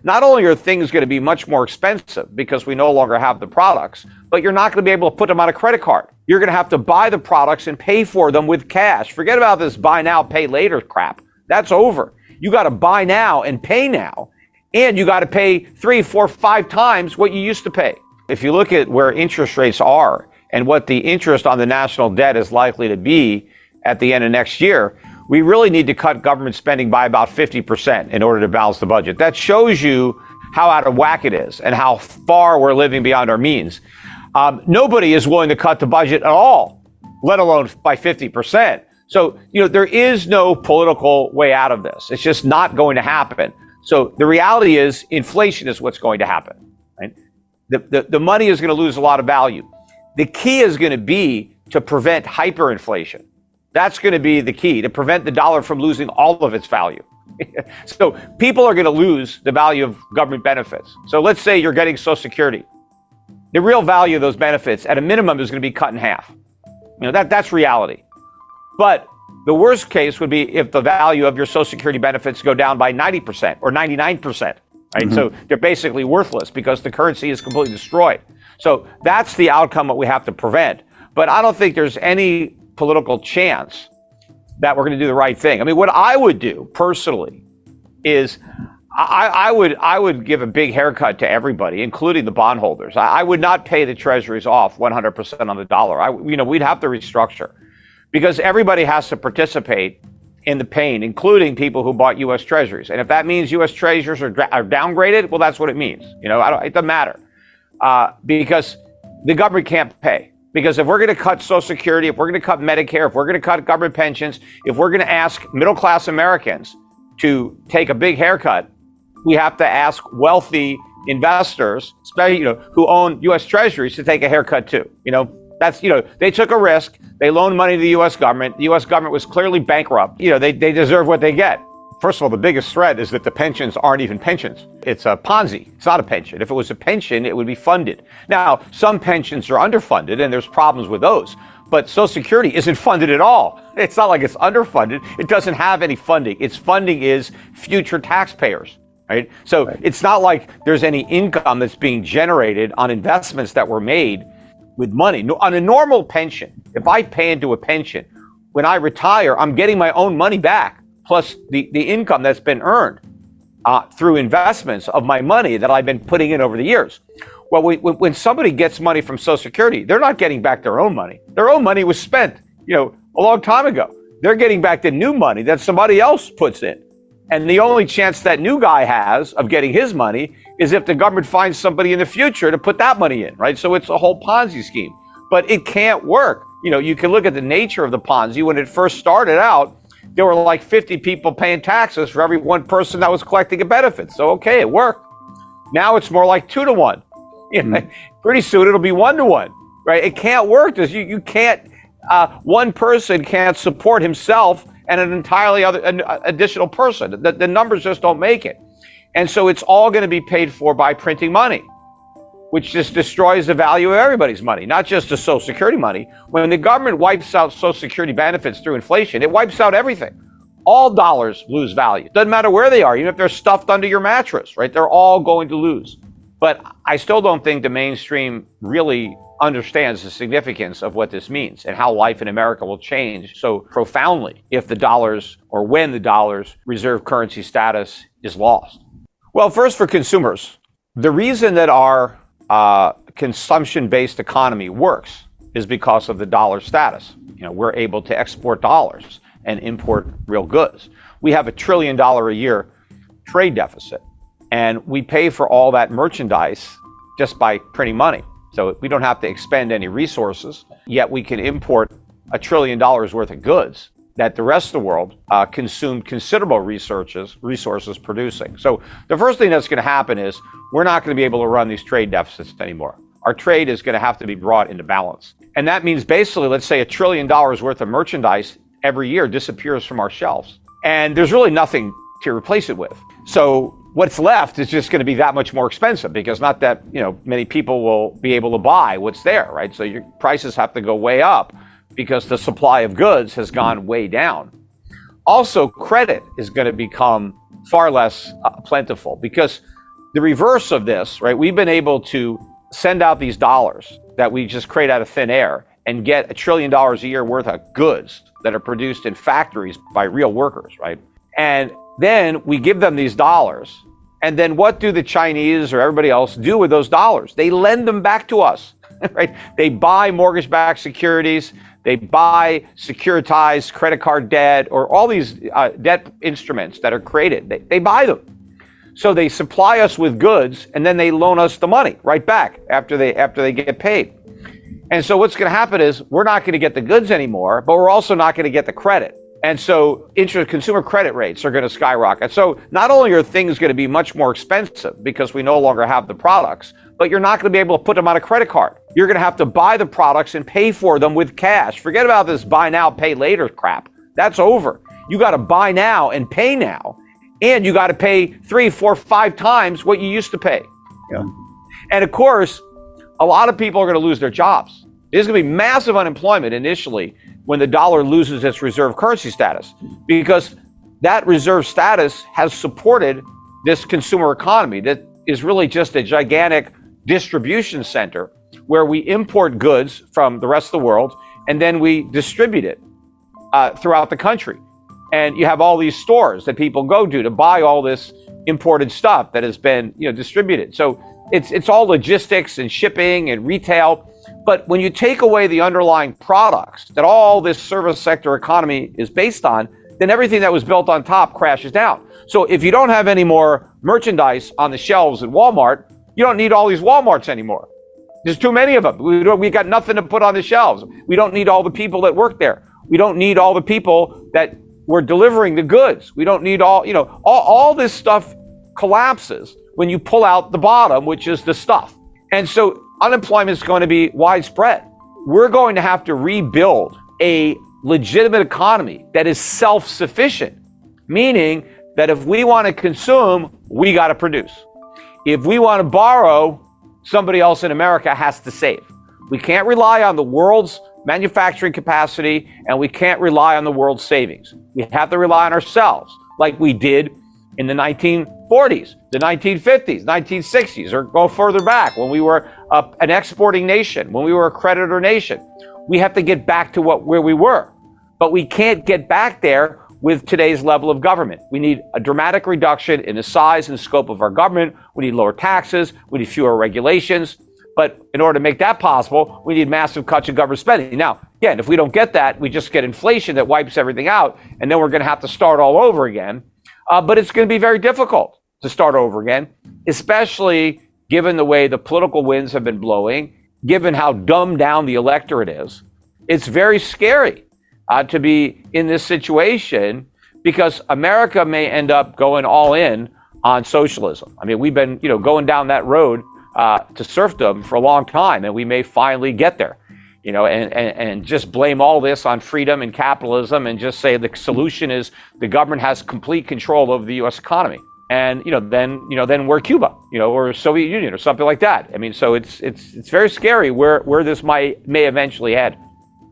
not only are things going to be much more expensive because we no longer have the products, but you're not going to be able to put them on a credit card. You're going to have to buy the products and pay for them with cash. Forget about this buy now, pay later crap. That's over. You got to buy now and pay now, and you got to pay 3, 4, 5 times what you used to pay. If you look at where interest rates are and what the interest on the national debt is likely to be at the end of next year, we really need to cut government spending by about 50% in order to balance the budget. That shows you how out of whack it is and how far we're living beyond our means. Nobody is willing to cut the budget at all, let alone by 50%. So, there is no political way out of this. It's just not going to happen. So the reality is inflation is what's going to happen. Right? The money is going to lose a lot of value. The key is going to be to prevent hyperinflation. That's going to be the key, to prevent the dollar from losing all of its value. So people are going to lose the value of government benefits. So let's say you're getting Social Security. The real value of those benefits at a minimum is going to be cut in half. That's reality. But the worst case would be if the value of your Social Security benefits go down by 90% or 99%. Right? Mm-hmm. So they're basically worthless because the currency is completely destroyed. So that's the outcome that we have to prevent. But I don't think there's any political chance that we're going to do the right thing. I mean, what I would do personally is I would give a big haircut to everybody, including the bondholders. I would not pay the treasuries off 100% on the dollar. We'd have to restructure because everybody has to participate in the pain, including people who bought U.S. treasuries. And if that means U.S. treasuries are downgraded, well, that's what it means. It doesn't matter because the government can't pay. Because if we're going to cut Social Security, if we're going to cut Medicare, if we're going to cut government pensions, if we're going to ask middle-class Americans to take a big haircut, we have to ask wealthy investors, especially who own U.S. treasuries, to take a haircut too. They took a risk. They loaned money to the U.S. government. The U.S. government was clearly bankrupt. They deserve what they get. First of all, the biggest threat is that the pensions aren't even pensions. It's a Ponzi. It's not a pension. If it was a pension, it would be funded. Now, some pensions are underfunded, and there's problems with those. But Social Security isn't funded at all. It's not like it's underfunded. It doesn't have any funding. Its funding is future taxpayers, right? So It's not like there's any income that's being generated on investments that were made with money. On a normal pension, if I pay into a pension, when I retire, I'm getting my own money back, plus the income that's been earned through investments of my money that I've been putting in over the years. Well, when somebody gets money from Social Security, they're not getting back their own money. Their own money was spent, a long time ago. They're getting back the new money that somebody else puts in. And the only chance that new guy has of getting his money is if the government finds somebody in the future to put that money in, right? So it's a whole Ponzi scheme. But it can't work. You can look at the nature of the Ponzi. When it first started out, there were like 50 people paying taxes for every one person that was collecting a benefit. So, okay, it worked. Now it's more like 2 to 1. Pretty soon it'll be 1 to 1, right? It can't work. You can't, one person can't support himself and an entirely additional person. The numbers just don't make it. And so it's all going to be paid for by printing money, which just destroys the value of everybody's money, not just the Social Security money. When the government wipes out Social Security benefits through inflation, it wipes out everything. All dollars lose value. Doesn't matter where they are, even if they're stuffed under your mattress, right? They're all going to lose. But I still don't think the mainstream really understands the significance of what this means and how life in America will change so profoundly if the dollars, or when the dollar's reserve currency status is lost. Well, first, for consumers, the reason that our consumption-based economy works is because of the dollar status. We're able to export dollars and import real goods. We have $1 trillion a year trade deficit, and we pay for all that merchandise just by printing money. So we don't have to expend any resources, yet we can import $1 trillion worth of goods that the rest of the world consumed considerable resources producing. So the first thing that's going to happen is we're not going to be able to run these trade deficits anymore. Our trade is going to have to be brought into balance. And that means basically, let's say $1 trillion worth of merchandise every year disappears from our shelves. And there's really nothing to replace it with. So what's left is just going to be that much more expensive because not that many people will be able to buy what's there, right? So your prices have to go way up because the supply of goods has gone way down. Also, credit is going to become far less plentiful because the reverse of this, right? We've been able to send out these dollars that we just create out of thin air and get $1 trillion a year worth of goods that are produced in factories by real workers, right? And then we give them these dollars. And then what do the Chinese or everybody else do with those dollars? They lend them back to us, right? They buy mortgage-backed securities. They buy securitized credit card debt or all these debt instruments that are created. They buy them. So they supply us with goods and then they loan us the money right back after they get paid. And so what's going to happen is we're not going to get the goods anymore, but we're also not going to get the credit. And so consumer credit rates are going to skyrocket. So not only are things going to be much more expensive because we no longer have the products, but you're not going to be able to put them on a credit card. You're going to have to buy the products and pay for them with cash. Forget about this buy now, pay later crap. That's over. You got to buy now and pay now. And you got to pay 3, 4, 5 times what you used to pay. Yeah. And of course, a lot of people are going to lose their jobs. There's going to be massive unemployment initially when the dollar loses its reserve currency status, because that reserve status has supported this consumer economy that is really just a gigantic distribution center where we import goods from the rest of the world and then we distribute it throughout the country. And you have all these stores that people go to buy all this imported stuff that has been, distributed. So it's all logistics and shipping and retail. But when you take away the underlying products that all this service sector economy is based on, then everything that was built on top crashes down. So if you don't have any more merchandise on the shelves at Walmart, you don't need all these Walmarts anymore. There's too many of them. We got nothing to put on the shelves. We don't need all the people that work there. We don't need all the people that were delivering the goods. We don't need all this stuff collapses when you pull out the bottom, which is the stuff. And so unemployment is going to be widespread. We're going to have to rebuild a legitimate economy that is self-sufficient, meaning that if we want to consume, we got to produce. If we want to borrow, somebody else in America has to save. We can't rely on the world's manufacturing capacity, and we can't rely on the world's savings. We have to rely on ourselves, like we did in the 1940s, the 1950s, 1960s, or go further back when we were an exporting nation, when we were a creditor nation. We have to get back to where we were, but we can't get back there with today's level of government. We need a dramatic reduction in the size and scope of our government. We need lower taxes. We need fewer regulations. But in order to make that possible, we need massive cuts in government spending. Now, again, if we don't get that, we just get inflation that wipes everything out, and then we're going to have to start all over again. But it's going to be very difficult to start over again, especially given the way the political winds have been blowing, given how dumbed down the electorate is. It's very scary to be in this situation because America may end up going all in on socialism. I mean, we've been, going down that road to serfdom for a long time, and we may finally get there, and just blame all this on freedom and capitalism and just say the solution is the government has complete control over the U.S. economy. And, then we're Cuba, or Soviet Union or something like that. I mean, so it's very scary where this may eventually head.